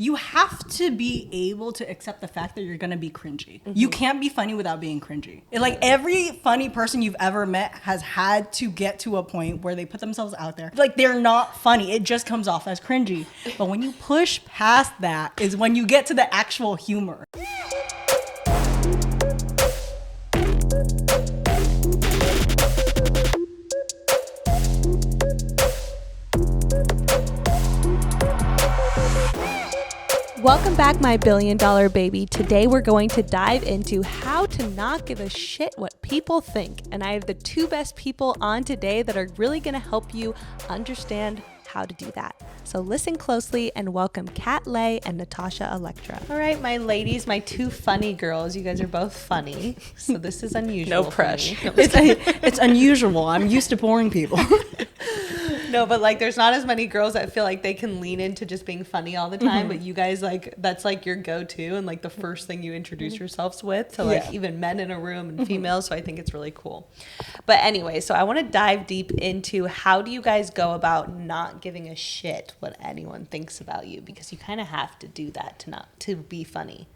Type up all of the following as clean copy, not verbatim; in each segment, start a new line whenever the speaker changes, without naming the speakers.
you have to be able to accept the fact that you're gonna be cringy. You can't be funny without being cringy. Like every funny person you've ever met has had to get to a point where they put themselves out there. Like they're not funny. It just comes off as cringy. But when you push past that is when you get to the actual humor.
Welcome back, my billion-dollar baby. Today we're going to dive into how to not give a shit what people think. And I have the two best people on today that are really going to help you understand how to do that. So listen closely and welcome Kat Lay and Natasha Electra.
All right, my ladies, my two funny girls. You guys are both funny, so this is unusual.
No pressure.
It's unusual. I'm used to boring people.
No, but like there's not as many girls that feel like they can lean into just being funny all the time, but you guys, like, that's like your go-to and like the first thing you introduce yourselves with to like even men in a room and females, so I think it's really cool. But anyway, so I want to dive deep into how do you guys go about not giving a shit what anyone thinks about you, because you kind of have to do that to be funny.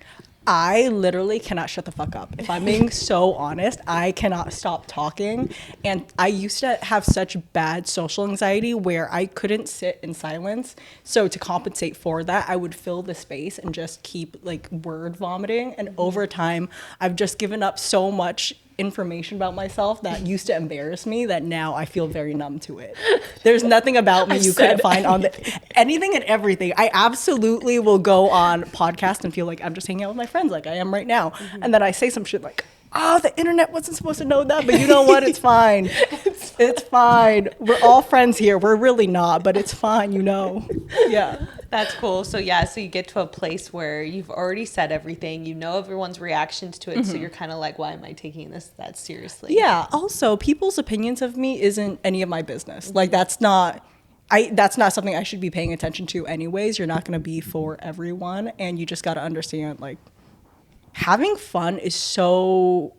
I literally cannot shut the fuck up. If I'm being so honest, I cannot stop talking. And I used to have such bad social anxiety where I couldn't sit in silence. So to compensate for that, I would fill the space and just keep like word vomiting. And over time, I've just given up so much information about myself that used to embarrass me that now I feel very numb to it. There's nothing about me you couldn't find on anything and everything. I absolutely will go on podcasts and feel like I'm just hanging out with my friends like I am right now. And then I say some shit like, oh, the internet wasn't supposed to know that, but you know what? It's fine. It's fine. We're all friends here. We're really not, but it's fine, you know? Yeah.
That's cool. So yeah, so you get to a place where you've already said everything, you know everyone's reactions to it, so you're kind of like, why am I taking this that seriously?
Yeah. Also, people's opinions of me isn't any of my business. Like that's not something I should be paying attention to anyways. You're not going to be for everyone, and you just got to understand like having fun is so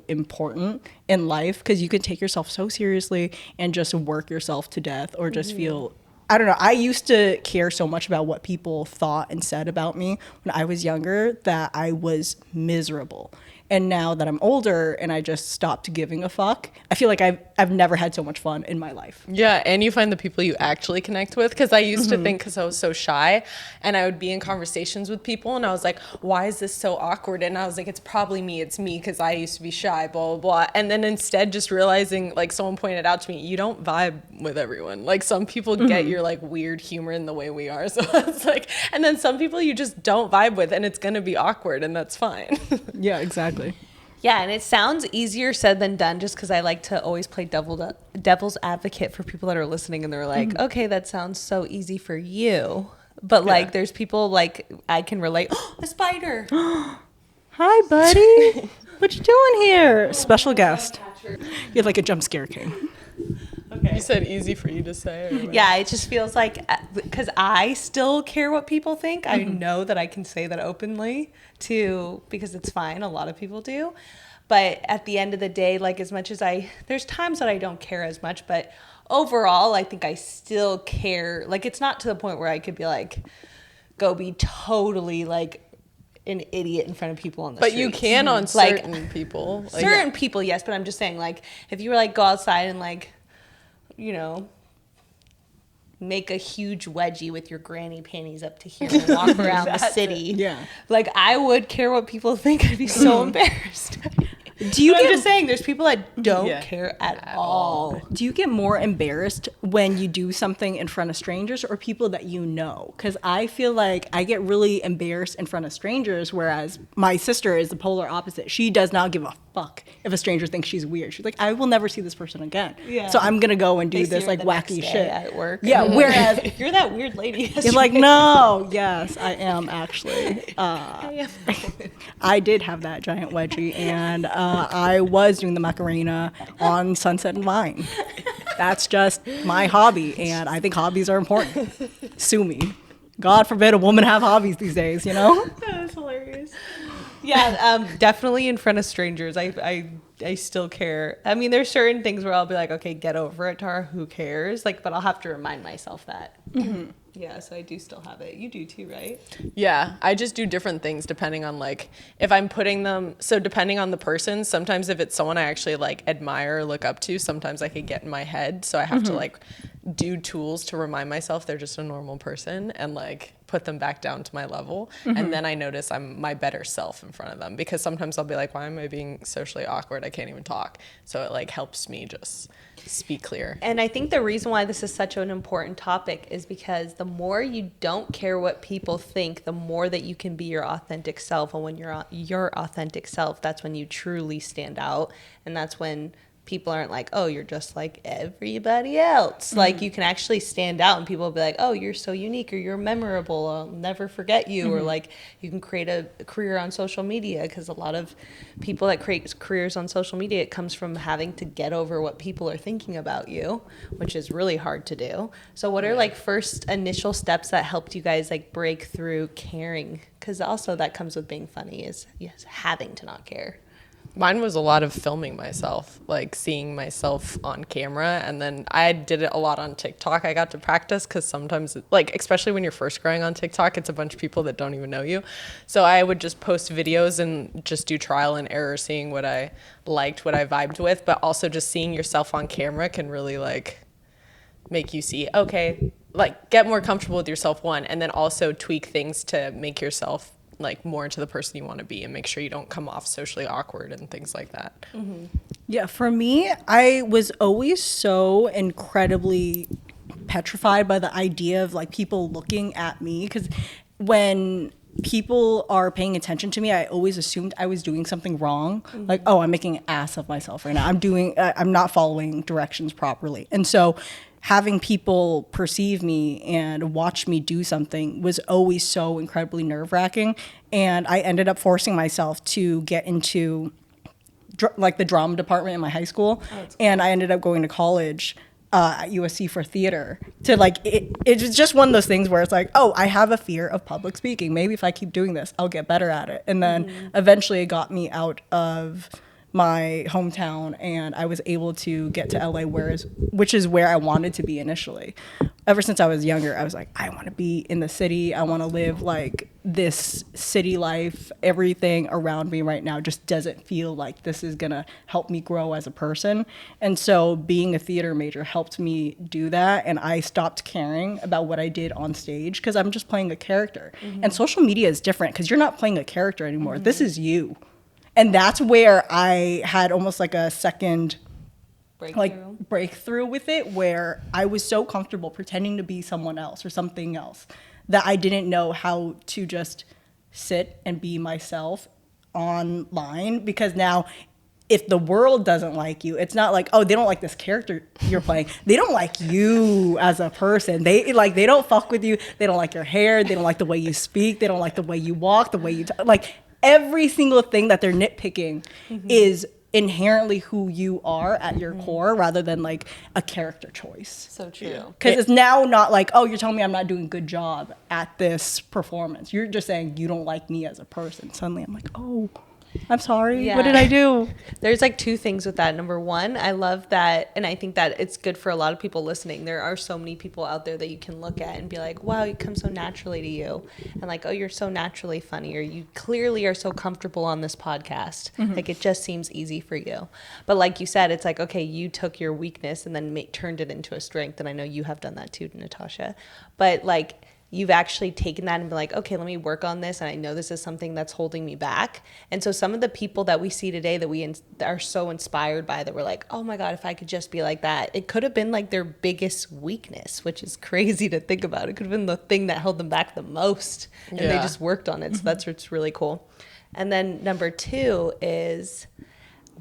important in life, because you can take yourself so seriously and just work yourself to death or just feel, I don't know. I used to care so much about what people thought and said about me when I was younger that I was miserable. And now that I'm older and I just stopped giving a fuck, I feel like I've never had so much fun in my life.
Yeah, and you find the people you actually connect with. Because I used to think, because I was so shy, and I would be in conversations with people, and I was like, why is this so awkward? And I was like, it's probably me. It's me, because I used to be shy, blah, blah, blah. And then instead just realizing, like someone pointed out to me, you don't vibe with everyone. Like some people get your like weird humor in the way we are. So it's like, and then some people you just don't vibe with, and it's going to be awkward, and that's fine.
Yeah, exactly.
Yeah, and it sounds easier said than done, just because I like to always play devil's advocate for people that are listening, and they're like, okay, that sounds so easy for you. But like there's people like I can relate. A spider.
Hi, buddy. What you doing here? Special guest. You're like a jump scare king.
Okay. You said easy for you to say. Or
yeah, it just feels like, because I still care what people think. I know that I can say that openly too, because it's fine. A lot of people do. But at the end of the day, like as much as there's times that I don't care as much, but overall, I think I still care. Like it's not to the point where I could be like, go be totally like an idiot in front of people on the street.
But you can on certain people.
Like, certain people, yes. But I'm just saying, like, if you were like go outside and like, you know, make a huge wedgie with your granny panties up to here and walk around the city.
Yeah.
Like, I would care what people think. I'd be so embarrassed. I'm just saying, there's people that don't care at all.
Do you get more embarrassed when you do something in front of strangers or people that you know? Because I feel like I get really embarrassed in front of strangers, whereas my sister is the polar opposite. She does not give a fuck if a stranger thinks she's weird. She's like, I will never see this person again. Yeah. So I'm going to go and do this like wacky shit
at work.
Yeah, whereas
you're that weird lady.
You're like, no, yes, I am actually. I did have that giant wedgie, and I was doing the Macarena on Sunset and Vine. That's just my hobby, and I think hobbies are important. Sue me. God forbid a woman have hobbies these days, you know?
That's hilarious. Yeah, definitely in front of strangers. I still care. I mean, there's certain things where I'll be like, okay, get over it, Tara. Who cares? Like, but I'll have to remind myself that.
Mm-hmm.
Yeah, so I do still have it. You do too, right?
Yeah, I just do different things depending on like if I'm putting them. So depending on the person, sometimes if it's someone I actually like admire or look up to, sometimes I could get in my head. So I have to like do tools to remind myself they're just a normal person and like put them back down to my level. And then I notice I'm my better self in front of them, because sometimes I'll be like, why am I being socially awkward? I can't even talk. So it like helps me just speak clear.
And I think the reason why this is such an important topic is because the more you don't care what people think, the more that you can be your authentic self. And when you're your authentic self, that's when you truly stand out. And that's when people aren't like, oh, you're just like everybody else. Like you can actually stand out and people will be like, oh, you're so unique, or you're memorable, I'll never forget you. Or like you can create a career on social media, because a lot of people that create careers on social media, it comes from having to get over what people are thinking about you, which is really hard to do. So what are like first initial steps that helped you guys like break through caring? Because also that comes with being funny, is yes, having to not care.
Mine was a lot of filming myself, like seeing myself on camera. And then I did it a lot on TikTok. I got to practice because sometimes, like, especially when you're first growing on TikTok, it's a bunch of people that don't even know you. So I would just post videos and just do trial and error, seeing what I liked, what I vibed with. But also just seeing yourself on camera can really, like, make you see, okay, like, get more comfortable with yourself, one, and then also tweak things to make yourself like more into the person you want to be, and make sure you don't come off socially awkward and things like that.
Yeah, for me, I was always so incredibly petrified by the idea of like people looking at me, because when people are paying attention to me, I always assumed I was doing something wrong. Like, oh, I'm making an ass of myself right now. I'm not following directions properly. And so having people perceive me and watch me do something was always so incredibly nerve-wracking. And I ended up forcing myself to get into like the drama department in my high school. Oh, cool. And I ended up going to college at USC for theater, to like, it's just one of those things where it's like, oh, I have a fear of public speaking. Maybe if I keep doing this, I'll get better at it. And then eventually it got me out of my hometown, and I was able to get to LA, which is where I wanted to be initially. Ever since I was younger, I was like, I want to be in the city. I want to live like this city life. Everything around me right now just doesn't feel like this is going to help me grow as a person. And so being a theater major helped me do that. And I stopped caring about what I did on stage, because I'm just playing a character. And social media is different, because you're not playing a character anymore. This is you. And that's where I had almost like a second breakthrough with it, where I was so comfortable pretending to be someone else or something else that I didn't know how to just sit and be myself online. Because now, if the world doesn't like you, it's not like, oh, they don't like this character you're playing. They don't like you as a person. They don't fuck with you. They don't like your hair. They don't like the way you speak. They don't like the way you walk, the way you talk. Like, every single thing that they're nitpicking is inherently who you are at your core, rather than like a character choice.
So true.
Because it's now not like, oh, you're telling me I'm not doing a good job at this performance. You're just saying you don't like me as a person. Suddenly I'm like, oh, I'm sorry.
Yeah.
What did I do?
There's like two things with that. Number one, I love that, and I think that it's good for a lot of people listening. There are so many people out there that you can look at and be like, wow, you come so naturally to you. And like, oh, you're so naturally funny, or you clearly are so comfortable on this podcast. Like, it just seems easy for you. But like you said, it's like, okay, you took your weakness and then turned it into a strength. And I know you have done that too, Natasha. But like, you've actually taken that and been like, okay, let me work on this. And I know this is something that's holding me back. And so some of the people that we see today that we are so inspired by, that we're like, oh my God, if I could just be like that, it could have been like their biggest weakness, which is crazy to think about. It could have been the thing that held them back the most. And they just worked on it. So that's what's really cool. And then number two is,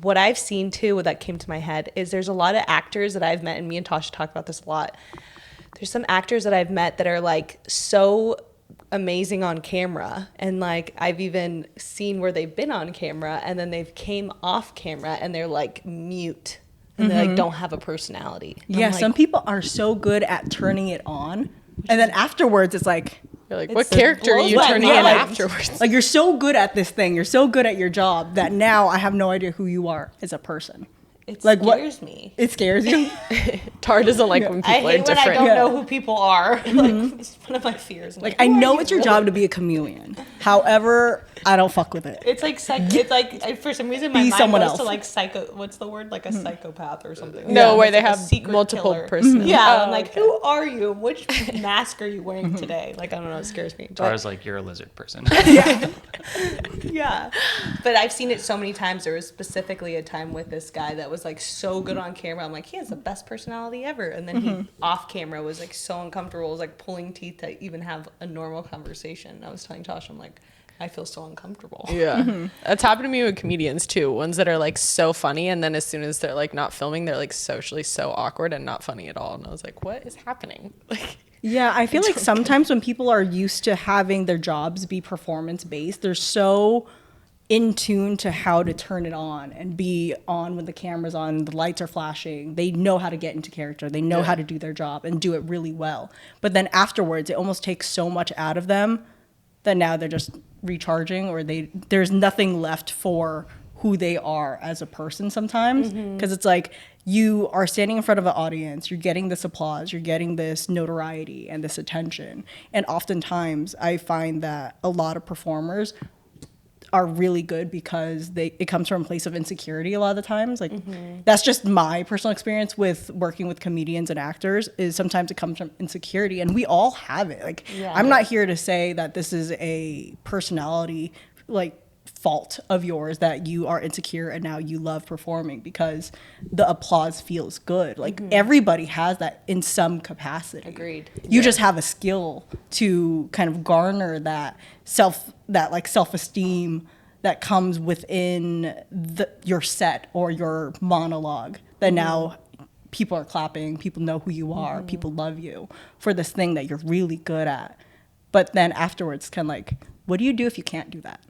what I've seen too, that came to my head, is there's a lot of actors that I've met, and me and Tasha talk about this a lot. There's some actors that I've met that are like so amazing on camera, and like I've even seen where they've been on camera and then they've came off camera and they're like mute, and they like don't have a personality.
Yeah, some people are so good at turning it on, and then afterwards it's like,
you're like, what character are you turning in afterwards?
Like, you're so good at this thing, you're so good at your job, that now I have no idea who you are as a person.
It
Like
scares me.
It scares you?
Tara doesn't like when
I
people are
hate when
different.
I don't know who people are. Like, it's one of my fears. I'm
Like,
who
I
are
know
you
it's your
really?
job to be a chameleon. However, I don't fuck with it.
It's like for some reason my
Be
mind
someone
goes
else.
to like psycho. What's the word? Like a psychopath or something.
No,
Like,
where
it's
they
like a
have
secret
multiple
killer.
personalities.
Yeah,
Oh,
I'm like,
okay.
who are you? Which mask are you wearing today? Like, I don't know. It scares me. But,
Tara's like, you're a lizard person.
yeah, but I've seen it so many times. There was specifically a time with this guy that was like so good on camera. I'm like, he has the best personality ever, and then he off camera was like so uncomfortable. It was like pulling teeth to even have a normal conversation. I was telling Tasha, I'm like, I feel so uncomfortable.
Yeah. That's happened to me with comedians too. Ones that are like so funny, and then as soon as they're like not filming, they're like socially so awkward and not funny at all. And I was like, what is happening? Like,
Yeah, I feel like sometimes when people are used to having their jobs be performance based, they're so in tune to how to turn it on and be on when the camera's on, the lights are flashing. They know how to get into character. They know how to do their job and do it really well. But then afterwards, it almost takes so much out of them that now they're just recharging, or there's nothing left for who they are as a person sometimes. Because it's like, you are standing in front of an audience, you're getting this applause, you're getting this notoriety and this attention. And oftentimes I find that a lot of performers are really good because it comes from a place of insecurity a lot of the times. Like, that's just my personal experience with working with comedians and actors, is sometimes it comes from insecurity, and we all have it. Like, I'm not here to say that this is a personality like fault of yours that you are insecure and now you love performing because the applause feels good. Like, everybody has that in some capacity.
Agreed.
You just have a skill to kind of garner that self-esteem that comes within your set or your monologue, that now people are clapping, people know who you are, people love you for this thing that you're really good at. But then afterwards, kind of like, what do you do if you can't do that?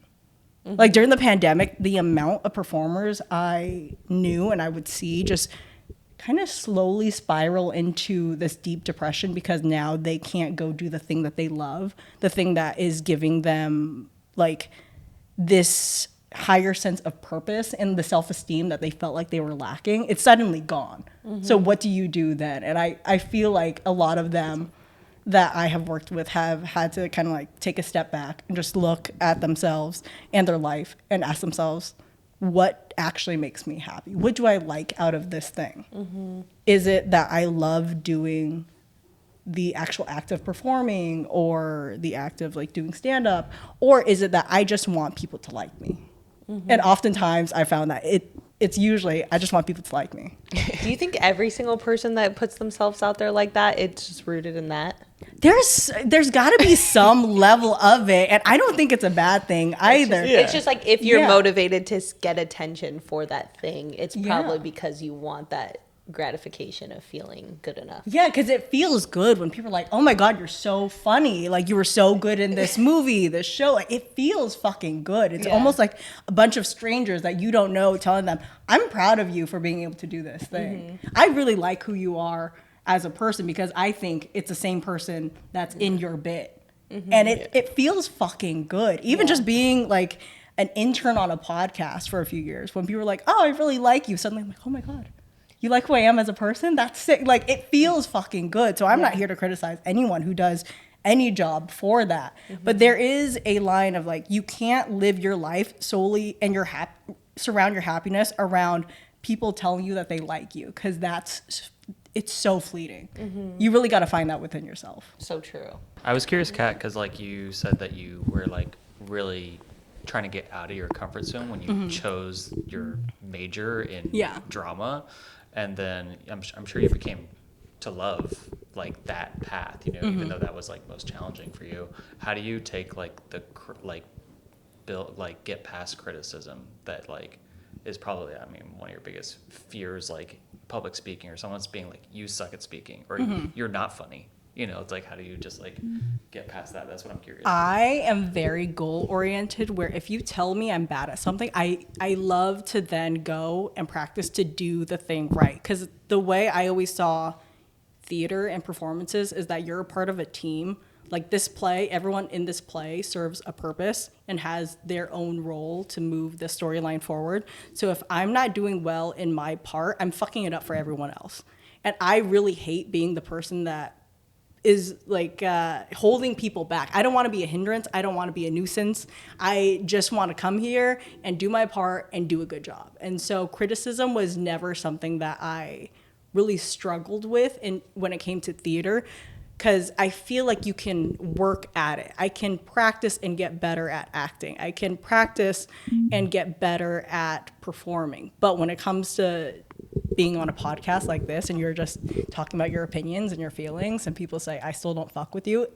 Like, during the pandemic, the amount of performers I knew and I would see just kind of slowly spiral into this deep depression because now they can't go do the thing that they love, the thing that is giving them like this higher sense of purpose and the self-esteem that they felt like they were lacking. It's suddenly gone. So what do you do then? And I feel like a lot of them that I have worked with have had to kind of like take a step back and just look at themselves and their life and ask themselves, what actually makes me happy? What do I like out of this thing? Is it that I love doing the actual act of performing or the act of like doing stand-up? Or is it that I just want people to like me? And oftentimes I found that it's usually I just want people to like me.
Do you think every single person that puts themselves out there like that, it's just rooted in that?
There's got to be some level of it, and I don't think it's a bad thing either.
It's just like, if you're
Yeah.
motivated to get attention for that thing, it's probably
Yeah.
because you want that gratification of feeling good enough.
Yeah, because it feels good when people are like, oh my God, you're so funny. Like, you were so good in this movie, this show. Like, it feels fucking good. It's almost like a bunch of strangers that you don't know telling them, I'm proud of you for being able to do this thing. I really like who you are as a person because I think it's the same person that's in your bit. And it feels fucking good. Even just being like an intern on a podcast for a few years, when people were like, oh, I really like you. Suddenly I'm like, oh my God. You like who I am as a person? That's sick. Like, it feels fucking good. So I'm not here to criticize anyone who does any job for that. But there is a line of like, you can't live your life solely and surround your happiness around people telling you that they like you, because it's so fleeting. You really got to find that within yourself.
So true.
I was curious, Kat, because like you said that you were like really trying to get out of your comfort zone when you chose your major in drama, and then I'm sure you became to love like that path, you know, even though that was like most challenging for you. How do you take like get past criticism that like is probably, I mean, one of your biggest fears, like public speaking, or someone's being like, you suck at speaking, or you're not funny. You know, it's like, how do you just like get past that? That's what I'm curious.
I am very goal oriented, where if you tell me I'm bad at something, I love to then go and practice to do the thing right. Because the way I always saw theater and performances is that you're a part of a team. like this play, everyone in this play serves a purpose and has their own role to move the storyline forward. So if I'm not doing well in my part, I'm fucking it up for everyone else. And I really hate being the person that is like holding people back. I don't want to be a hindrance. I don't want to be a nuisance. I just want to come here and do my part and do a good job. And so criticism was never something that I really struggled with when it came to theater, because I feel like you can work at it. I can practice and get better at acting. I can practice and get better at performing. But when it comes to being on a podcast like this and you're just talking about your opinions and your feelings and people say, I still don't fuck with you,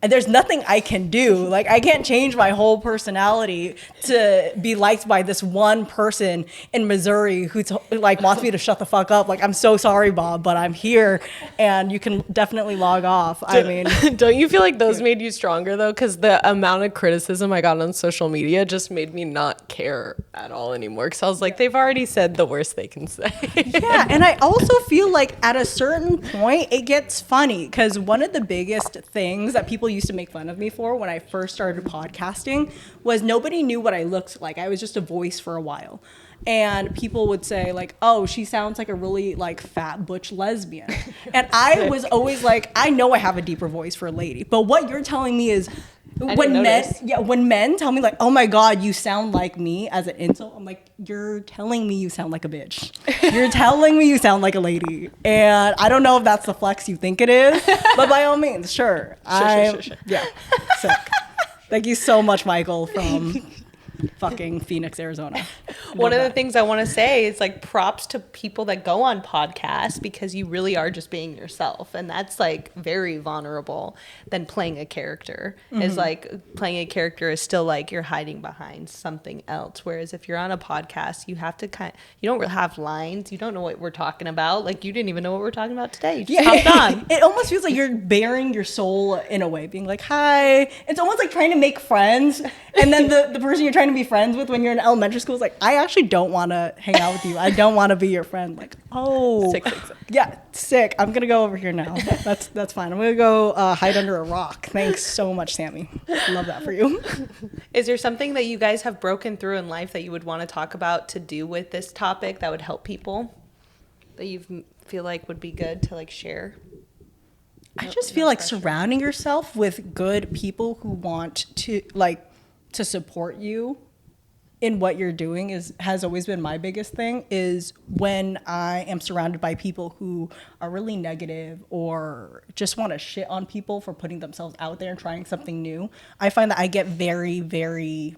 there's nothing I can do. Like, I can't change my whole personality to be liked by this one person in Missouri who wants me to shut the fuck up. Like, I'm so sorry, Bob, but I'm here and you can definitely log off.
Don't you feel like those made you stronger though? Because the amount of criticism I got on social media just made me not care at all anymore. Because I was like, they've already said the worst they can say.
Yeah, and I also feel like at a certain point it gets funny, because one of the biggest things that people used to make fun of me for when I first started podcasting was nobody knew what I looked like. I was just a voice for a while. And people would say like, oh, she sounds like a really like fat butch lesbian. And I was always like, I know I have a deeper voice for a lady, but what you're telling me is when men tell me like, oh my God, you sound like me as an insult, I'm like, you're telling me you sound like a bitch. You're telling me you sound like a lady. And I don't know if that's the flex you think it is, but by all means, sure. Sure. Yeah, sick. Thank you so much, Michael from fucking Phoenix, Arizona.
One of the things I want to say is like props to people that go on podcasts, because you really are just being yourself, and that's like very vulnerable than playing a character. Is like playing a character is still like you're hiding behind something else, whereas if you're on a podcast you have to you don't really have lines, you don't know what we're talking about, like you didn't even know what we're talking about today, you just hopped on.
It almost feels like you're bearing your soul in a way, being like, hi. It's almost like trying to make friends, and then the person you're trying to be friends with when you're in elementary school is like, I actually don't want to hang out with you. I don't want to be your friend. Like, oh,
sick.
Yeah, sick. I'm gonna go over here now. That's fine. I'm gonna go hide under a rock. Thanks so much, Sammy. Love that for you.
Is there something that you guys have broken through in life that you would want to talk about to do with this topic that would help people, that you feel like would be good to like share?
I just feel like surrounding yourself with good people who want to support you in what you're doing has always been my biggest thing. Is when I am surrounded by people who are really negative or just want to shit on people for putting themselves out there and trying something new, I find that I get very, very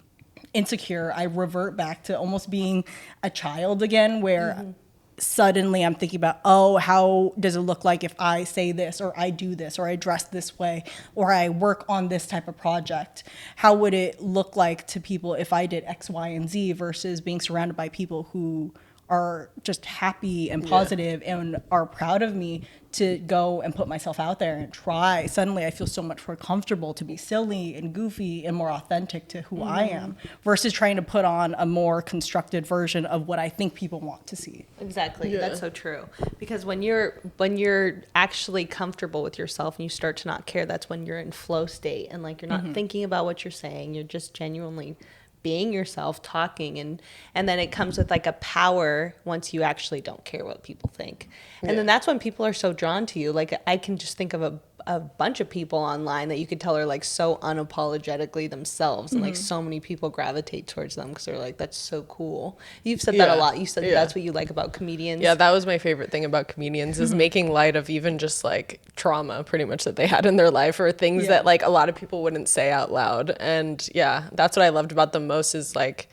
insecure. I revert back to almost being a child again, where suddenly I'm thinking about, oh, how does it look like if I say this, or I do this, or I dress this way, or I work on this type of project? How would it look like to people if I did X, Y, and Z, versus being surrounded by people who are just happy and positive and are proud of me to go and put myself out there and try. Suddenly I feel so much more comfortable to be silly and goofy and more authentic to who I am, versus trying to put on a more constructed version of what I think people want to see.
Exactly. That's so true. Because when you're actually comfortable with yourself and you start to not care, that's when you're in flow state, and like you're not thinking about what you're saying, you're just genuinely being yourself, talking, and then it comes with like a power once you actually don't care what people think. And then that's when people are so drawn to you. Like I can just think of a bunch of people online that you could tell are like so unapologetically themselves, and like so many people gravitate towards them because they're like, that's so cool. You've said that a lot. You said that's what you like about comedians.
Yeah, that was my favorite thing about comedians, is making light of even just like trauma pretty much that they had in their life, or things that like a lot of people wouldn't say out loud. And yeah, that's what I loved about them most, is like,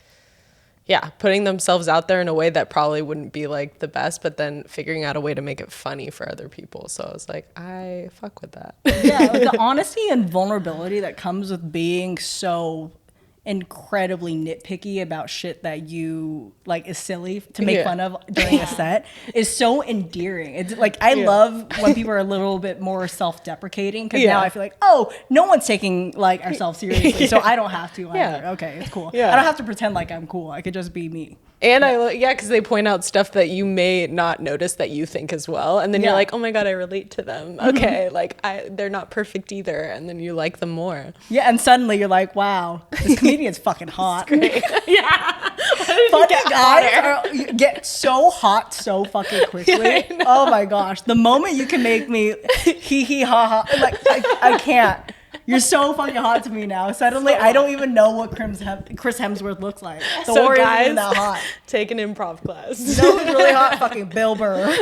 putting themselves out there in a way that probably wouldn't be like the best, but then figuring out a way to make it funny for other people. So I was like, I fuck with that.
Yeah, the honesty and vulnerability that comes with being so incredibly nitpicky about shit that you like is silly to make fun of during a set is so endearing. It's like I love when people are a little bit more self-deprecating, because now I feel like, oh, no one's taking like ourselves seriously, so I don't have to either. Okay, it's cool. I don't have to pretend like I'm cool. I could just be me.
And because they point out stuff that you may not notice that you think as well. And then you're like, oh my God, I relate to them. Okay, like they're not perfect either. And then you like them more.
Yeah, and suddenly you're like, wow, this comedian's fucking hot.
Yeah.
Fucking guys get so hot so fucking quickly.
Yeah,
oh my gosh. The moment you can make me hee hee ha ha, like I can't. You're so fucking hot to me now. Suddenly, I don't even know what Chris Hemsworth looks like.
So
guys,
guys,
isn't that hot.
Take an improv class.
You know who's really hot? Fucking Bill Burr.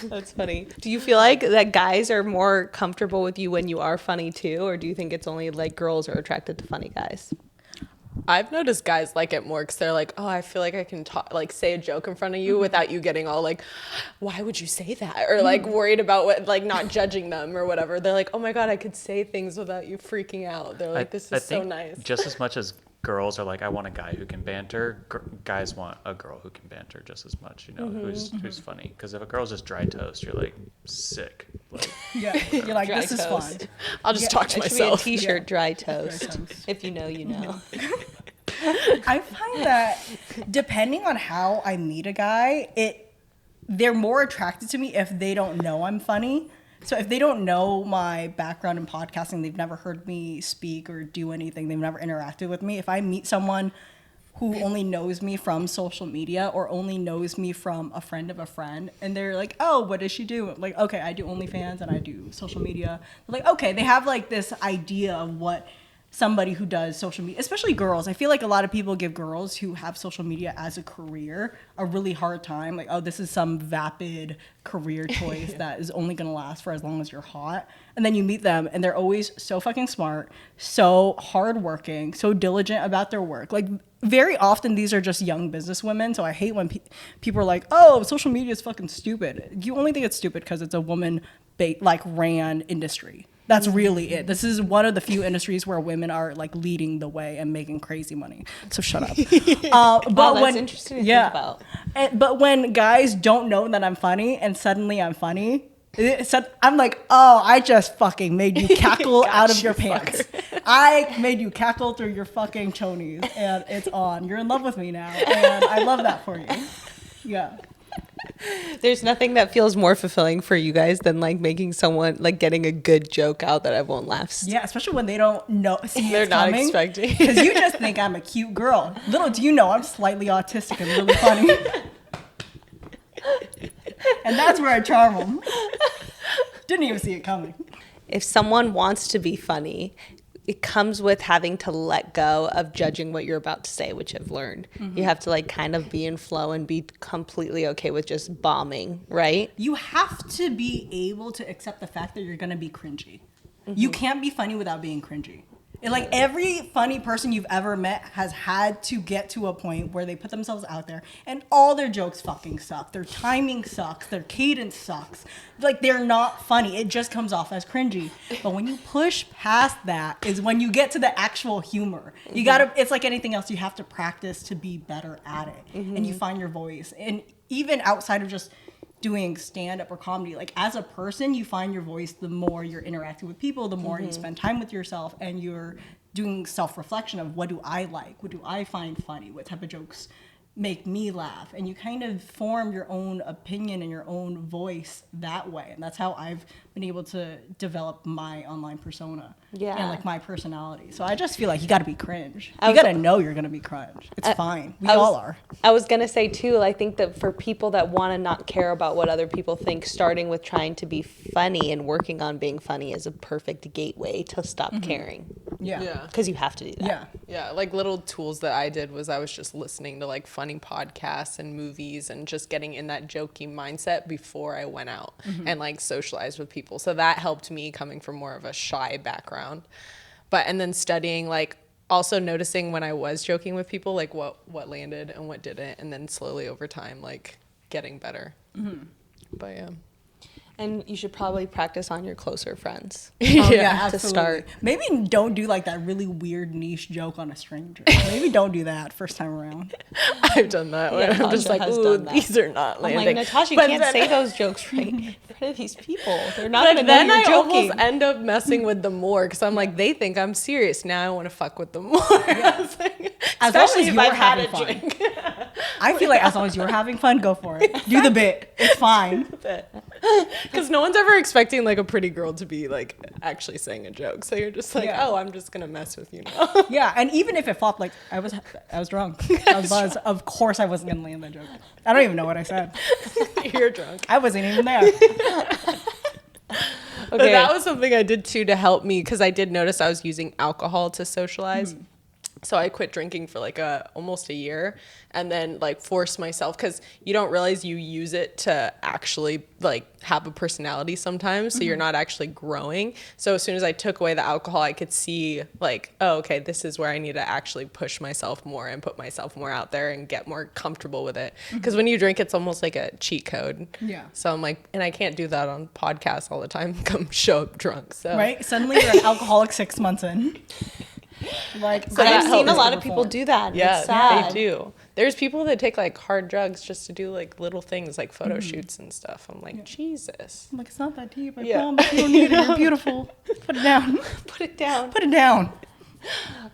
That's funny. Do you feel like that guys are more comfortable with you when you are funny too, or do you think it's only like girls are attracted to funny guys?
I've noticed guys like it more because they're like, oh, I feel like I can talk, like say a joke in front of you without you getting all like, why would you say that? Or like worried about what, like not judging them or whatever. They're like, oh my God, I could say things without you freaking out. They're like, this is so nice.
Just as much as girls are like, I want a guy who can banter, guys want a girl who can banter just as much, you know, who's funny. Because if a girl's just dry toast, you're like, sick. Like,
Yeah, you're like,
Dry
this is
toast.
fun.
I'll just talk to
It should be a
myself.
t-shirt, dry toast.
Dry toast.
If you know, you know.
I find that depending on how I meet a guy, they're more attracted to me if they don't know I'm funny. So if they don't know my background in podcasting, they've never heard me speak or do anything, they've never interacted with me. If I meet someone who only knows me from social media or only knows me from a friend of a friend, and they're like, oh, what does she do? Like, okay, I do OnlyFans and I do social media. They're like, okay, they have like this idea of what somebody who does social media, especially girls. I feel like a lot of people give girls who have social media as a career a really hard time. Like, oh, this is some vapid career choice that is only going to last for as long as you're hot. And then you meet them and they're always so fucking smart, so hardworking, so diligent about their work. Like, very often these are just young business women. So I hate when people are like, oh, social media is fucking stupid. You only think it's stupid because it's a woman ran industry. That's really it. This is one of the few industries where women are like leading the way and making crazy money. So shut up. But
That's interesting to think about.
But when guys don't know that I'm funny and suddenly I'm funny, I'm like, oh, I just fucking made you cackle out of your pants. I made you cackle through your fucking chonies and it's on. You're in love with me now. And I love that for you. Yeah.
There's nothing that feels more fulfilling for you guys than like making someone like getting a good joke out that everyone laughs.
Yeah, especially when they don't know.
They're not expecting.
Because you just think I'm a cute girl. Little do you know, I'm slightly autistic and really funny. And that's where I charm them. Didn't even see it coming.
If someone wants to be funny, it comes with having to let go of judging what you're about to say, which I've learned. Mm-hmm. You have to like kind of be in flow and be completely okay with just bombing, right?
You have to be able to accept the fact that you're going to be cringy. Mm-hmm. You can't be funny without being cringy. And like every funny person you've ever met has had to get to a point where they put themselves out there and all their jokes fucking suck. Their timing sucks. Their cadence sucks. Like they're not funny. It just comes off as cringy. But when you push past that is when you get to the actual humor. You gotta, it's like anything else. You have to practice to be better at it. Mm-hmm. And you find your voice. And even outside of just doing stand-up or comedy, like as a person you find your voice the more you're interacting with people, the more you spend time with yourself and you're doing self-reflection of what do I like, what do I find funny, what type of jokes make me laugh, and you kind of form your own opinion and your own voice that way. And that's how I've been able to develop my online persona and like my personality. So I just feel like you got to be cringe. You got to know you're going to be cringe. It's fine. We all are.
I was going to say too, I think that for people that want to not care about what other people think, starting with trying to be funny and working on being funny is a perfect gateway to stop caring.
Yeah.
Because you have to do that.
Yeah.
Yeah, like little tools that I did was I was just listening to like funny podcasts and movies and just getting in that jokey mindset before I went out and like socialized with people. So that helped me coming from more of a shy background. And then studying, like also noticing when I was joking with people, like what landed and what didn't, and then slowly over time, like getting better. Mm-hmm. But yeah.
And you should probably practice on your closer friends.
Oh, yeah,
to
absolutely.
start.
Maybe don't do like that really weird niche joke on a stranger. Maybe don't do that first time around.
I've done that.
Yeah,
I'm just
Natasha
like,
has
ooh,
done that.
these are not
I'm
landing.
like, Natasha, you
But
can't
then-
say those jokes right in front of these people. They're not
But
going to know
then
you're
I
joking.
almost end up messing with them more because I'm like, they think I'm serious. Now I want to fuck with them more. I was like,
As long
especially
as
if
you're
I've had a
having fun.
drink.
I feel like as long as you're having fun, go for it. Do the bit. It's fine.
Because no one's ever expecting like a pretty girl to be like actually saying a joke. So you're just like,
Yeah.
oh, I'm just gonna mess with you now.
Yeah, and even if it flopped, like I was drunk. I was buzzed. Of course, I wasn't gonna land that joke. I don't even know what I said.
You're drunk.
I wasn't even there.
But that was something I did too to help me because I did notice I was using alcohol to socialize. So I quit drinking for like almost a year and then like forced myself because you don't realize you use it to actually like have a personality sometimes. So you're not actually growing. So as soon as I took away the alcohol, I could see like, oh, okay, this is where I need to actually push myself more and put myself more out there and get more comfortable with it. Because when you drink, it's almost like a cheat code.
Yeah.
So I'm like, and I can't do that on podcasts all the time. Come show up drunk. So
Right? Suddenly you're an alcoholic 6 months in. Like,
But I've
that
seen a
helps
lot
to
of people
reform.
do that.
yeah,
It's sad.
they do. There's people that take like hard drugs just to do like little things like photo shoots and stuff. I'm like, Jesus.
I'm like, it's not that deep. I
Yeah.
promise. You don't need it. You're beautiful. Put it down.
Put it down.
Put it down.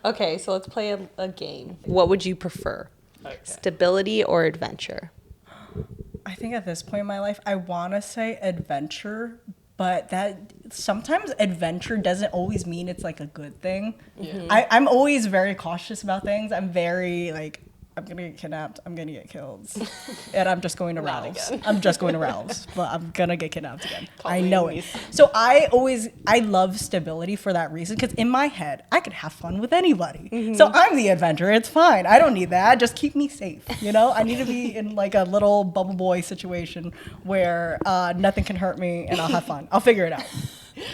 Okay, so let's play a game. What would you prefer? Stability or adventure?
I think at this point in my life, I want to say adventure, but that sometimes adventure doesn't always mean it's like a good thing. I'm always very cautious about things. I'm very like, I'm gonna get kidnapped, I'm gonna get killed, and I'm just going to Ralph's. I'm just going to Ralph's, but I'm gonna get kidnapped again. I know it. So I love stability for that reason, because in my head, I could have fun with anybody. So I'm the adventurer. It's fine. I don't need that. Just keep me safe. You know, I need to be in like a little bubble boy situation where nothing can hurt me, and I'll have fun. I'll figure it out.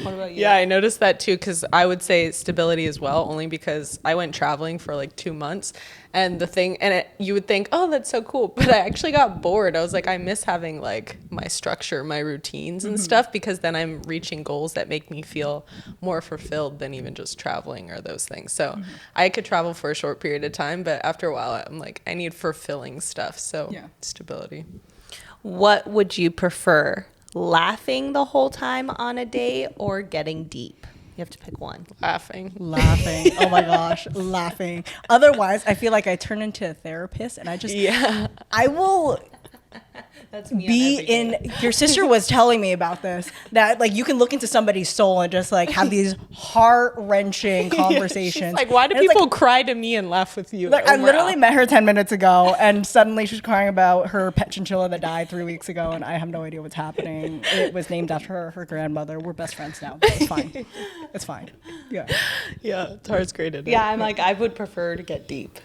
What about you?
Yeah, I noticed that too because I would say stability as well, only because I went traveling for like 2 months. And the thing, you would think, oh, that's so cool. But I actually got bored. I was like, I miss having like my structure, my routines and stuff, because then I'm reaching goals that make me feel more fulfilled than even just traveling or those things. So I could travel for a short period of time, but after a while, I'm like, I need fulfilling stuff. So stability.
What would you prefer? Laughing the whole time on a date or getting deep? You have to pick one.
Laughing.
Oh my gosh, laughing. Otherwise, I feel like I turn into a therapist, and I just I will
That's me
be in. Your sister was telling me about this, that like you can look into somebody's soul and just like have these heart-wrenching conversations.
Like, why do
And it's
people
like,
cry to me and laugh with you?
I literally met her 10 minutes ago, and suddenly she's crying about her pet chinchilla that died 3 weeks ago, and I have no idea what's happening. It was named after her grandmother. We're best friends now. It's fine. It's fine. Yeah.
Yeah, Tar's great at it.
Yeah, I'm like, I would prefer to get deep.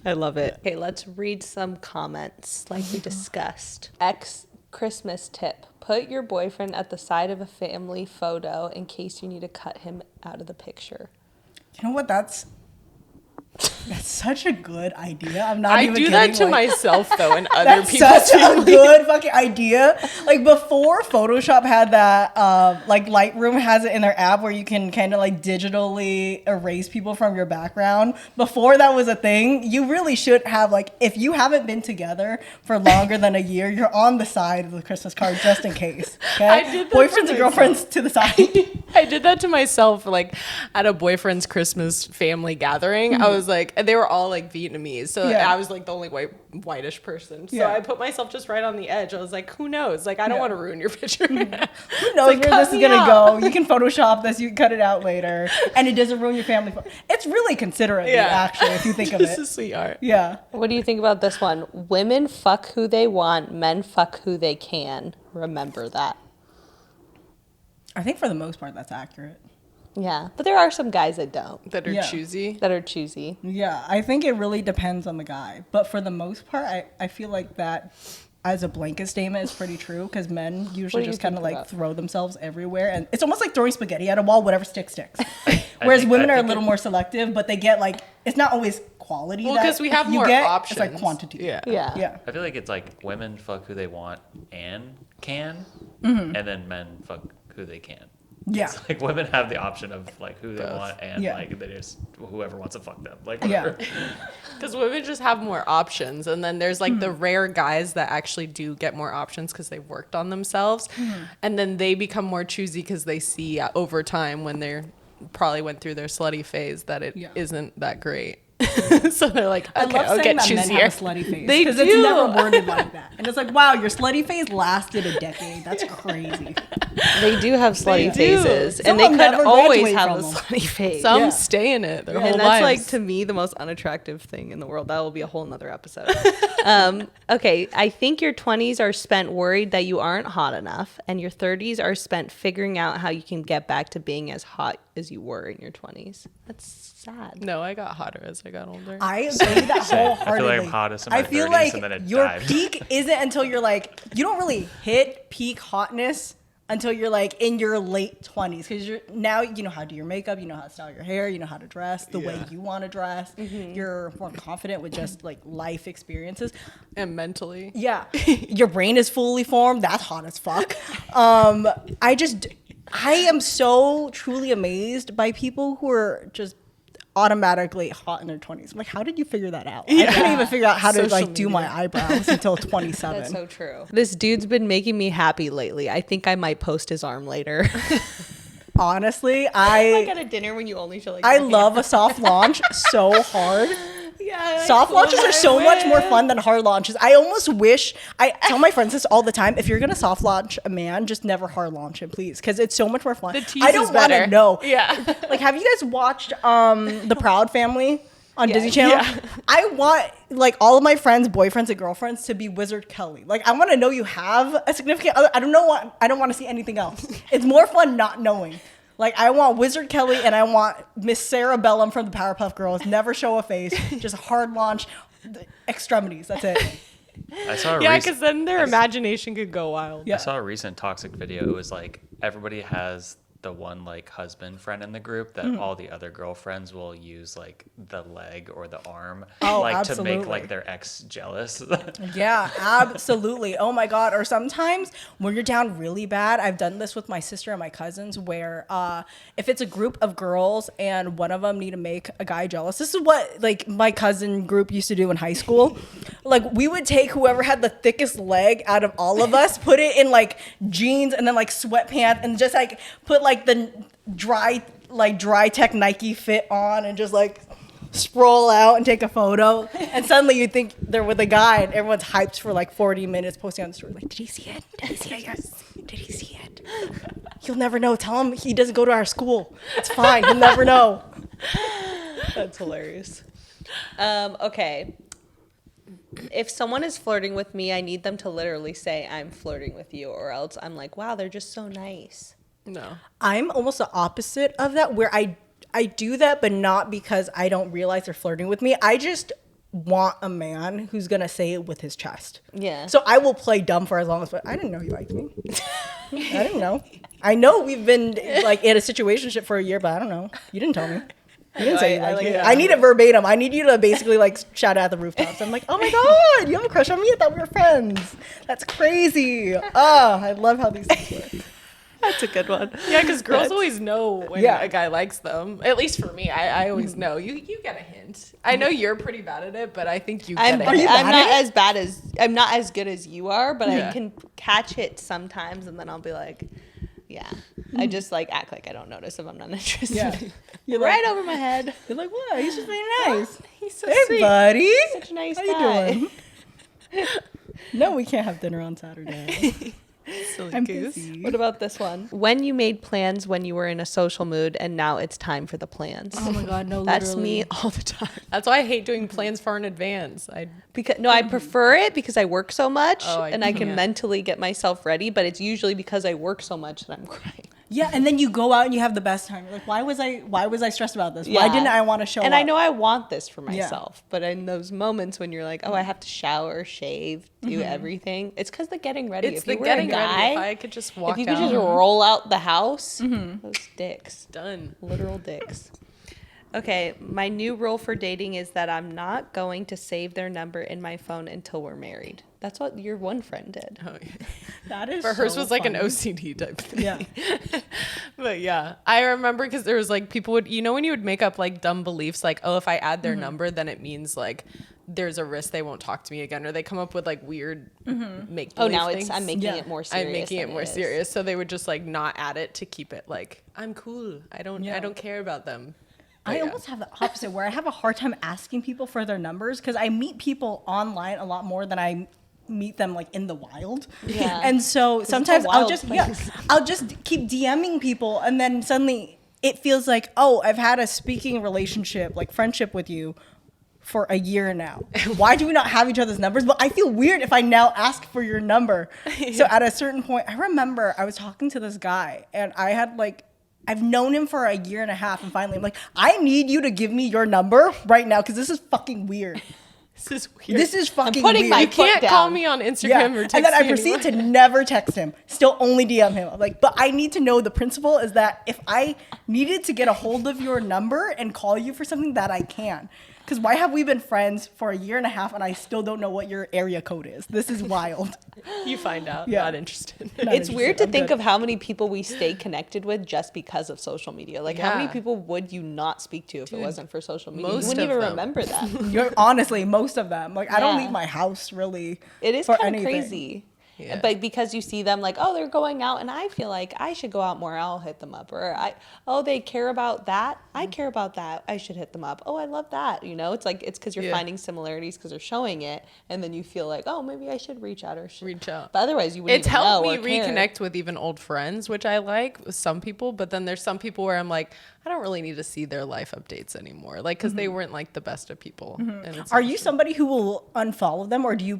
I love it. Okay, let's read some comments like we discussed. X Christmas tip. Put your boyfriend at the side of a family photo in case you need to cut him out of the picture.
You know what? That's such a good idea. I'm not
I
even
do
kidding.
that to
like,
myself though, and other
that's
people's
such a
family.
good fucking idea. Like before Photoshop had that, like Lightroom has it in their app where you can kind of like digitally erase people from your background. Before that was a thing, you really should have like, if you haven't been together for longer than a year, you're on the side of the Christmas card just in case. Okay?
I did that
Boyfriends
to
and girlfriends to the side.
I did that to myself, like at a boyfriend's Christmas family gathering. I was like, and they were all like Vietnamese, so
Yeah.
I was like the only whitish person. So
Yeah.
I put myself just right on the edge. I was like, who knows? Like, I don't want to ruin your picture.
Who knows
like,
where
cut
this is
me
gonna
out.
go? You can Photoshop this, you can cut it out later, and it doesn't ruin your family. It's really considerate, actually, if you think of
This
it.
is sweetheart.
Yeah.
What do you think about this one? Women fuck who they want, men fuck who they can. Remember that.
I think for the most part that's accurate.
Yeah, but there are some guys that don't,
That are
Yeah.
choosy.
that are choosy.
Yeah, I think it really depends on the guy. But for the most part, I feel like that as a blanket statement is pretty true, because men usually
do you
just kind of
think
like
about?
throw themselves everywhere. And it's almost like throwing spaghetti at a wall, whatever sticks. Whereas women are a little more selective, but they get like, it's not always quality.
Well,
that
because we have
you
more
get,
options.
It's like quantity.
Yeah.
Yeah.
Yeah.
I feel like it's like women fuck who they want and can, and then men fuck who they can.
Yeah.
It's like women have the option of like who they want, and like they just whoever wants to fuck them, like whatever.
Because women just have more options, and then there's like the rare guys that actually do get more options because they've worked on themselves, and then they become more choosy because they see over time when they're probably went through their slutty phase that it isn't that great. So they're like, okay,
I love
I'll
saying
get
that men have a
choosier.
slutty phase.
They
Because it's
do.
never worded like that. And it's like, wow, your slutty phase lasted a decade. That's crazy.
They do have slutty
They do.
phases,
Some
and they
of them
could
never
always
graduate
have a
from them.
slutty phase.
Some stay in it their whole
And that's
lives.
like to me the most unattractive thing in the world. That will be a whole nother episode. Okay, I think your 20s are spent worried that you aren't hot enough, and your 30s are spent figuring out how you can get back to being as hot as you were in your 20s. That's sad.
No, I got hotter as I got older.
I agree with that
Same.
wholeheartedly.
I feel like I'm hottest in my
I feel
30s,
like
and then it
your
died.
peak isn't until you're like, you don't really hit peak hotness until you're like in your late 20s, because you're now you know how to do your makeup, you know how to style your hair, you know how to dress the way you want to dress. You're more confident with just like life experiences.
And mentally.
Yeah, your brain is fully formed. That's hot as fuck. I am so truly amazed by people who are just automatically hot in their 20s. I'm like, how did you figure that out? I couldn't even figure out how to like do my eyebrows until 27.
That's so true. This dude's been making me happy lately. I think I might post his arm later.
Honestly,
Like at a dinner when you only show like
I
your
love a soft launch so hard.
Yeah,
Soft launches are so much more fun than hard launches. I almost wish, I tell my friends this all the time, if you're gonna soft launch a man, just never hard launch him, please, because it's so much more fun.
The tease
I don't
is
want to
better.
know.
Yeah.
Like, have you guys watched The Proud Family on Disney Channel?
Yeah.
I want like all of my friends, boyfriends and girlfriends to be Wizard Kelly. Like, I want to know you have a significant other. I don't want to see anything else. It's more fun not knowing. Like, I want Wizard Kelly and I want Miss Sarah Bellum from the Powerpuff Girls. Never show a face, just hard launch the extremities. That's it.
I saw a
Yeah,
recent-
because then their imagination could go wild.
Yeah.
I saw a recent toxic video. It was like everybody has the one like husband friend in the group that all the other girlfriends will use like the leg or the arm like to
absolutely.
make like their ex jealous.
Yeah, absolutely. Oh my God. Or sometimes when you're down really bad, I've done this with my sister and my cousins where if it's a group of girls and one of them need to make a guy jealous, this is what like my cousin group used to do in high school. Like, we would take whoever had the thickest leg out of all of us, put it in like jeans and then like sweatpants and just like put like the dry tech Nike fit on and just like sprawl out and take a photo, and suddenly you think they're with a guy and everyone's hyped for like 40 minutes posting on the story like, did he see it? Did he see it? Yes. Did he see it? He'll never know. Tell him he doesn't go to our school. It's fine. He'll never know.
That's hilarious. Okay. If someone is flirting with me, I need them to literally say, I'm flirting with you, or else I'm like, wow, they're just so nice.
No.
I'm almost the opposite of that, where I do that, but not because I don't realize they're flirting with me. I just want a man who's gonna say it with his chest.
Yeah.
So I will play dumb for as long as, but I didn't know you liked me. I didn't know. I know we've been like in a situationship for a year, but I don't know. You didn't tell me. You didn't say you liked me. I need it verbatim. I need you to basically like shout out at the rooftops. I'm like, oh my God, you have a crush on me? I thought we were friends. That's crazy. Oh, I love how these things work.
That's a good one.
Yeah, because girls always know when
Yeah.
a guy likes them. At least for me, I always know. You get a hint. I know you're pretty bad at it, but I think you get
I'm
a
Are you
hint.
bad
not
at it?
as bad as I'm not as good as you are, but I
Yeah.
can catch it sometimes, and then I'll be like, yeah. I just like act like I don't notice if I'm not interested.
Yeah. You're
Right
like,
over my head.
You're like, what? He's just being nice.
He's so
Hey,
sweet.
buddy.
Such a nice
How
guy.
you doing? No, we can't have dinner on Saturday.
Silly
I'm
goose.
busy.
What about this one? When you made plans when you were in a social mood, and now it's time for the plans.
Oh my God, no,
That's
literally.
me all the time.
That's why I hate doing plans far in advance.
I prefer it because I work so much,
Oh, I
and I can
can't.
mentally get myself ready. But it's usually because I work so much that I'm crying.
Yeah, and then you go out and you have the best time. You're like, why was I stressed about this? Why
Yeah.
didn't I want to show
And
up?
I know I want this for myself, but in those moments when you're like, oh, I have to shower, shave, do everything, it's because the getting ready.
It's
If
the
you were
getting
a guy,
ready. If I could just walk
if you could
out.
just roll out the house, those dicks,
Done.
literal dicks. Okay, my new rule for dating is that I'm not going to save their number in my phone until we're married. That's what your one friend did.
Oh, yeah.
That is
But hers
so
was like an
funny.
OCD type thing.
Yeah.
But yeah, I remember because there was like people would, when you would make up like dumb beliefs, like, oh, if I add their number, then it means like there's a risk they won't talk to me again, or they come up with like weird make
Oh,
believe
now
things.
I'm making it more serious.
I'm making it
than
more
is.
serious, so they would just like not add it to keep it like I'm cool. I don't care about them. But
I
yeah.
almost have the opposite where I have a hard time asking people for their numbers because I meet people online a lot more than I meet them like in the wild.
Yeah.
And so sometimes I'll
wild
just
place.
I'll just keep DMing people and then suddenly it feels like, oh, I've had a speaking relationship, like friendship with you for a year now. Why do we not have each other's numbers? But I feel weird if I now ask for your number. So at a certain point, I remember I was talking to this guy and I had like I've known him for a year and a half, and finally I'm like, I need you to give me your number right now because this is fucking weird.
This is weird.
This is fucking
putting
weird.
my
You can't
foot
call
down.
me on Instagram
Yeah.
or text
And then I
me
proceed
anymore.
to never text him, still only DM him. I'm like, but I need to know the principle is that if I needed to get a hold of your number and call you for something that I can. Because why have we been friends for a year and a half and I still don't know what your area code is? This is wild.
You find out.
Yeah.
Not interested.
Not
It's weird to
interested. I'm
think
good.
of how many people we stay connected with just because of social media. Like, how many
Yeah.
people would you not speak to if it wasn't for social media? You
most
wouldn't
of
even
them.
remember that.
You're honestly most of them. Like I don't
Yeah.
leave my house really.
It is
for
kind of
anything.
crazy.
Yeah.
But because you see them like, oh, they're going out and I feel like I should go out more, I'll hit them up. Or they care about that. I care about that. I should hit them up. Oh, I love that. It's like, it's because you're
Yeah.
finding similarities because they're showing it. And then you feel like, oh, maybe I should reach out or
Reach out.
But otherwise you wouldn't
It's
even
helped
know
me
or care.
reconnect with even old friends, which I like with some people. But then there's some people where I'm like, I don't really need to see their life updates anymore. Like, because they weren't like the best of people. And it's
Are you somebody who will unfollow them or do you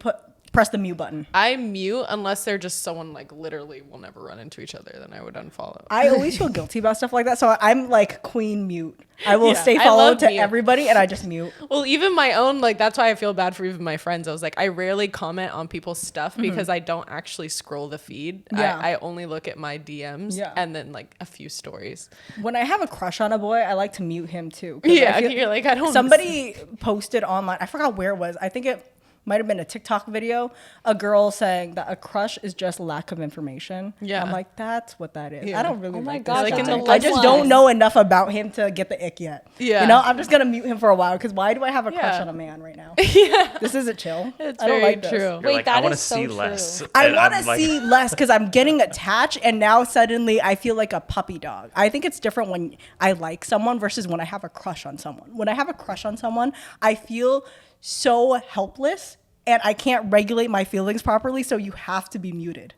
press the mute button?
I mute unless they're just someone like literally will never run into each other. Then I would unfollow.
I always feel guilty about stuff like that. So I'm like queen mute. I will
Yeah,
stay
I
followed
love
to
mute.
everybody and I just mute.
Well, even my own, like, that's why I feel bad for even my friends. I was like, I rarely comment on people's stuff because I don't actually scroll the feed.
Yeah.
I only look at my DMs
Yeah.
and then like a few stories.
When I have a crush on a boy, I like to mute him too. 'Cause
Yeah,
I feel-
you're like, I don't.
Somebody posted online, I forgot where it was. I think it might have been a TikTok video, a girl saying that a crush is just lack of information.
Yeah.
I'm like, that's what that is.
Yeah.
I don't really
Oh my
like
God,
this
like in
guy.
the
I just
love
don't
line.
know enough about him to get the ick yet.
Yeah.
I'm just going to mute him for a while because why do I have a crush
Yeah.
on a man right now?
Yeah,
This isn't chill.
it's
I don't
very
like this.
true.
You're
Wait,
like,
that
I want to
is so
see
true.
less.
I
And
want
I'm
to
like-
see less because I'm getting attached and now suddenly I feel like a puppy dog. I think it's different when I like someone versus when I have a crush on someone. When I have a crush on someone, I feel so helpless and I can't regulate my feelings properly, so you have to be muted.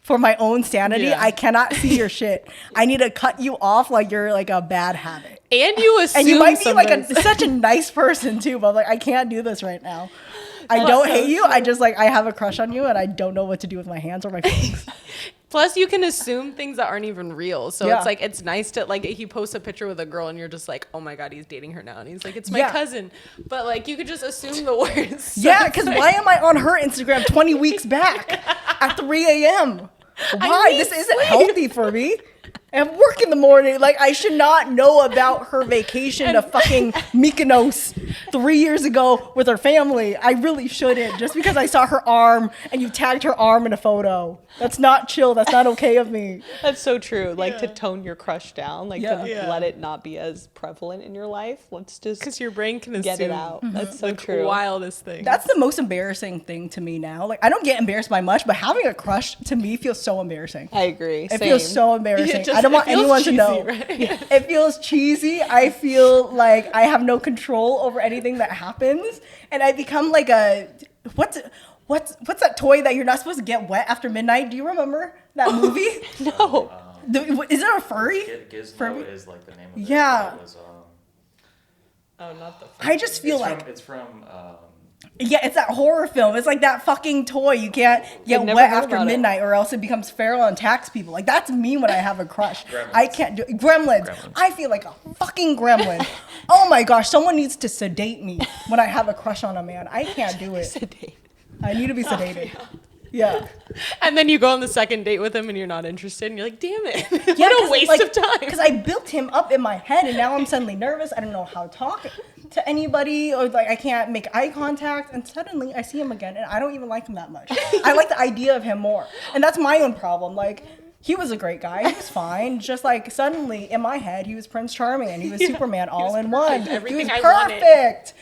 For my own sanity,
Yeah.
I cannot see your shit. I need to cut you off like you're like a bad habit.
And you assume
And you might be like
sometimes-
such a nice person too, but like I can't do this right now. I don't hate you. I just like I have a crush on you and I don't know what to do with my hands or my feelings.
Plus, you can assume things that aren't even real. So
Yeah.
it's like, it's nice to, like, he posts a picture with a girl and you're just like, oh my God, he's dating her now. And he's like, it's my
Yeah.
cousin. But, like, you could just assume the worst. So
Yeah,
it's
because
like-
why am I on her Instagram 20 weeks back at 3 a.m.? Why?
need
This isn't healthy for me. I have work in the morning. Like, I should not know about her vacation to fucking Mykonos 3 years ago with her family. I really shouldn't. Just because I saw her arm and you tagged her arm in a photo. That's not chill. That's not okay of me.
That's so true. Like to tone your crush down, like
Yeah.
to
Yeah.
let it not be as prevalent in your life. Let's just
Because your brain can assume
get it out. That's so
the
true.
wildest thing.
That's the most embarrassing thing to me now. Like, I don't get embarrassed by much, but having a crush to me feels so embarrassing.
I agree.
It feels so embarrassing.
just-
I don't
it
want
feels
anyone to
cheesy,
know.
right?
Yeah, it feels cheesy. I feel like I have no control over anything that happens, and I become like a what's that toy that you're not supposed to get wet after midnight? Do you remember that movie?
No.
Is it a furry?
Gizmo
Furry?
is like the name of it.
Yeah.
It was,
oh, not the.
I just feel like
it's from
yeah, it's that horror film. It's like that fucking toy. You can't get
never
wet
heard
after
about it.
midnight, or else it becomes feral and attacks people. Like that's me when I have a crush.
Gremlins.
I can't do gremlins.
Gremlins.
I feel like a fucking gremlin. Oh my gosh, someone needs to sedate me when I have a crush on a man. I can't do it. I need to be sedated. Yeah.
And then you go on the second date with him and you're not interested and you're like, damn it.
Yeah,
What a waste of time.
Because I built him up in my head and now I'm suddenly nervous. I don't know how to talk to anybody, or like I can't make eye contact, and suddenly I see him again and I don't even like him that much. I like the idea of him more. And that's my own problem. Like, he was a great guy. He was fine. Just like suddenly in my head, he was Prince Charming and he was Superman all in one.
Everything
he was
I wanted.
perfect.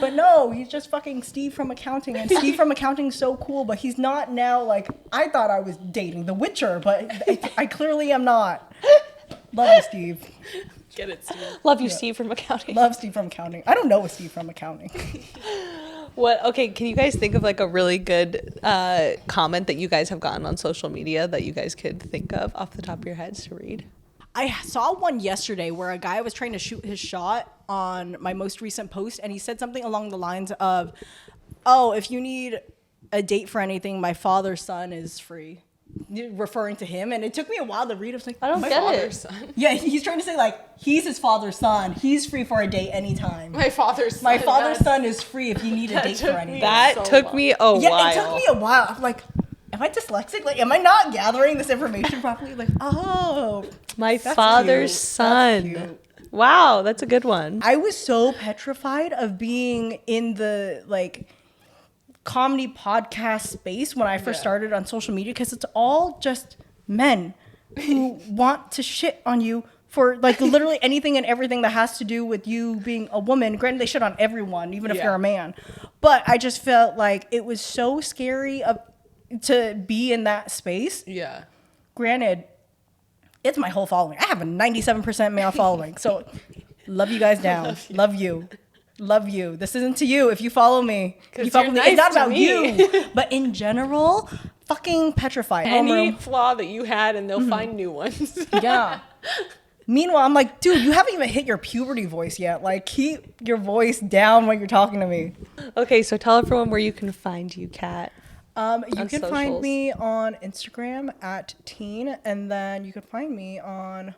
But no, he's just fucking Steve from accounting. And Steve from accounting's so cool, but he's not now. Like, I thought I was dating The Witcher, but I clearly am not. Love you, Steve.
Get it, Steve.
Love you, Steve from accounting.
Love Steve from accounting. I don't know a Steve from accounting.
What? Okay, can you guys think of like a really good comment that you guys have gotten on social media that you guys could think of off the top of your heads to read?
I saw one yesterday where a guy was trying to shoot his shot on my most recent post, and he said something along the lines of, "Oh, if you need a date for anything, my father's son is free," referring to him. And it took me a while to read. I was like,
I don't
my
get
father's
it.
son. Yeah, he's trying to say like he's his father's son. He's free for a date anytime.
My father's
My
son,
father's
that's-
son is free if you need a date
took
for
me
anything.
That
so
took
long.
me a
Yeah,
while.
it took me a while. I'm like, am I dyslexic? Like, am I not gathering this information properly? Like, oh,
My
that's
father's
cute.
son.
That's cute.
Wow, that's a good one.
I was so petrified of being in the like comedy podcast space when I first started on social media, because it's all just men who want to shit on you for like literally anything and everything that has to do with you being a woman. Granted, they shit on everyone, even if you're a man. But I just felt like it was so scary to be in that space.
Yeah.
Granted, it's my whole following. I have a 97% male following. So love you guys down. Love you. Love you. This isn't to you if you follow me. If you follow
you're
me.
nice
It's not
to
about
me.
you. But in general, fucking petrified.
Any flaw that you had, and they'll find new ones.
Yeah. Meanwhile, I'm like, dude, you haven't even hit your puberty voice yet. Like, keep your voice down when you're talking to me.
Okay, so tell everyone where you can find you, Kat.
You
On
can
socials.
find me on Instagram at teen, and then you can find me on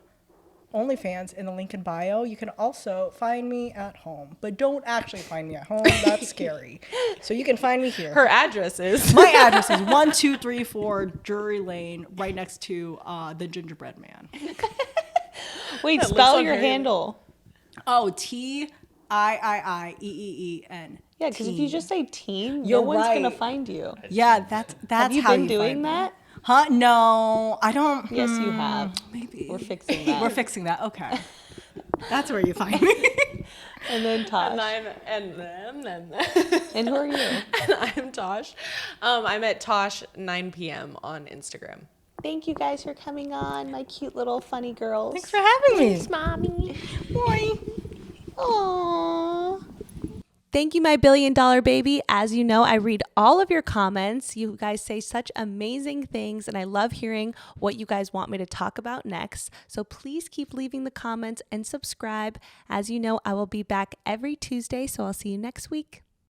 OnlyFans in the link in bio. You can also find me at home, but don't actually find me at home. That's scary. So you can find me here.
Her address is.
My address is 1234 Drury Lane, right next to the Gingerbread Man.
Wait,
lives
spell
on
your
her-
handle.
Oh, TIIIEEEN.
Yeah, because if you just say teen,
You're
no one's gonna
right.
find you.
Yeah, that's
Have you
how
been
you
doing
find me.
that?
Huh? No, I don't.
Yes, you have.
Maybe
We're fixing that.
We're fixing that. Okay, that's where you find me.
And then Tosh. And who are you?
And I'm Tosh. I'm at Tosh 9 p.m. on Instagram.
Thank you guys for coming on, my cute little funny girls.
Thanks for having me.
Thanks, Mommy.
Boy.
Aww. Thank you, my billion-dollar baby. As you know, I read all of your comments. You guys say such amazing things, and I love hearing what you guys want me to talk about next. So please keep leaving the comments and subscribe. As you know, I will be back every Tuesday, so I'll see you next week.